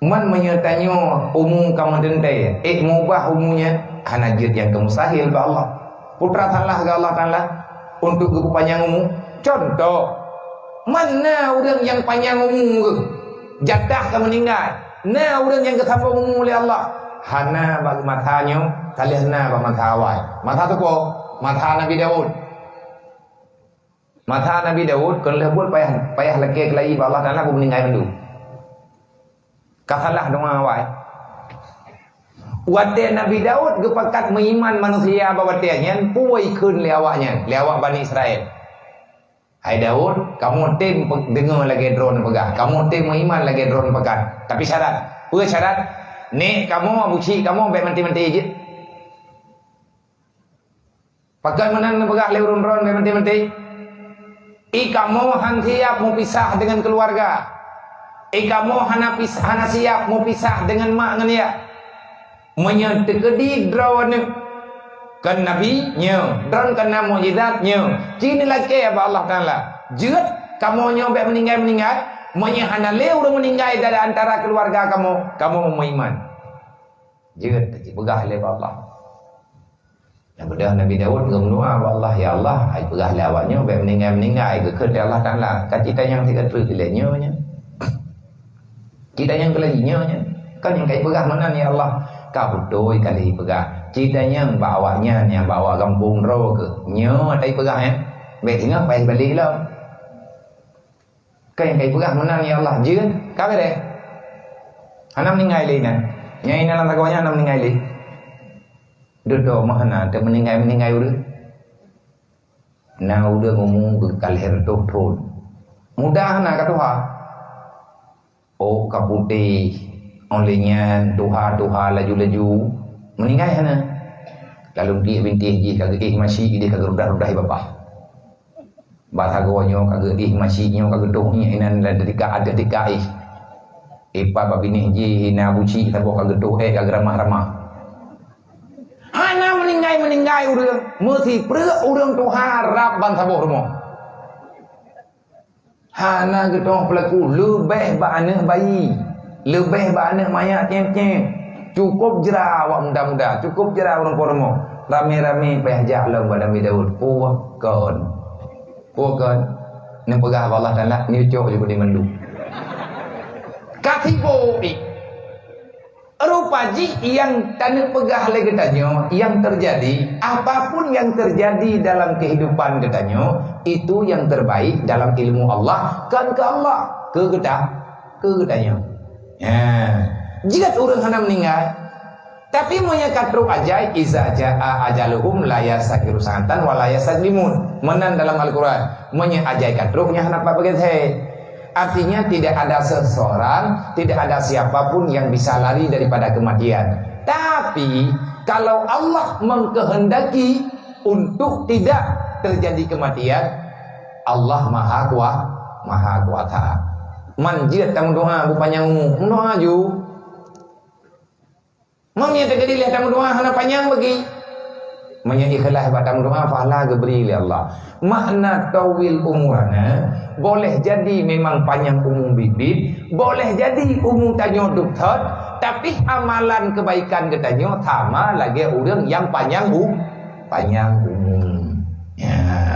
Man menyertanya umum kamu dentai, mubah umumnya hanajid yang kemusahil ba Allah. Putra Allah ke Allah Taala untuk panjang umum. Contoh, mana orang yang panjang umum ke? Jatah ke meninggal. Nah orang yang ketambah umum oleh Allah. Hana bagi matanya, kalihna bagi mata awal. Mata tu ko, mata Nabi Daud. Mata Nabi Daud kalau lebut payah lagi kelai ba Allah Taala aku meninggal dulu. Kasalah dong awal. Wate Nabi Daud gepakat mengiman manusia bahawa dia puai kun lewaknya, lewak Bani Israel. Hai Daud, kamu tim dengar lagi drone pegang. Kamu tim mengiman lagi drone pegang. Tapi syarat, apa syarat? Ni kamu abuci, kamu baik menti-menti je. Pakai menang pegang lewat drone baik menti-menti. Kamu siap mau pisah dengan keluarga. Kamu hana siap mau pisah dengan mak dengan dia. Menyetekedi drone kan nabinya, drone kena mukjizatnya. Cini lagi apa Allah Taala. Jeut kamu nyobek meninggal menyehana leu orang meninggal dari antara keluarga kamu mau iman. Jeut begah le Allah. Yang bedah Nabi Daud berdoa Allah ya Allah, ai begah le awaknya bek meninggal ke ke Allah Taala. Kan kita yang tiga terkelenya. Kita yang kelajinya kan yang kai pegah mana ni Allah kau doi kali pegah kita yang bawanya yang bawa kampung ro ke nyo tai pegah ya be tinggal pai balik lah kan yang kai pegah mana ni Allah jeun ka be anam ningai le na nyai na lang takawanya anam ningai le dodo mahana te meninggai urang na udah ngomong ke kalher doktor mudah na katuha. Oh kaputi olehnya tuha laju meninggal sana. Kalau dia binti ji kagak masih dia kagak rudah bapak. Bahasa gonya kagak masihnya kagak dohnya inan ada dikai. Ipa babini ji hina buci tabo kagak doh kagak ramah. Hana meninggal urang mesti preu urang tuha rap ban tabo rumah. Hana getong pelaku lebih ba anak bayi, lebih ba anak mayat ceng-ceng. Cukup jera awak muda-muda, cukup jera orang pormo. Rame-rame payah jalan pada Nabi Daud. Puakan. Ni pegah Allah Taala ni cok juga di mandu. Katibo rupaji yang tanah pegah le katanya yang terjadi apapun yang terjadi dalam kehidupan katanya itu yang terbaik dalam ilmu Allah kan ke Allah ke katanya jika orang hana meninggal tapi monya katru ajai iza jaa ajaluhum la yasakiru santan wa la yaslimun menan dalam Al-Qur'an monya ajai katru nya hana apa begitu. Artinya tidak ada seseorang, tidak ada siapapun yang bisa lari daripada kematian. Tapi kalau Allah mengkehendaki untuk tidak terjadi kematian, Allah maha kuasa. Manjir tang doa bupanjang doa ju. Mangnya terjadi lihat tang doa hana panjang bagi. Manya ikhlas batang doa fahala geberi oleh Allah. Makna tawil umurana boleh jadi memang panjang umum bibit, boleh jadi umum tanyo dokter, tapi amalan kebaikan ketanyo sama lagi orang yang panjang umum. Ya.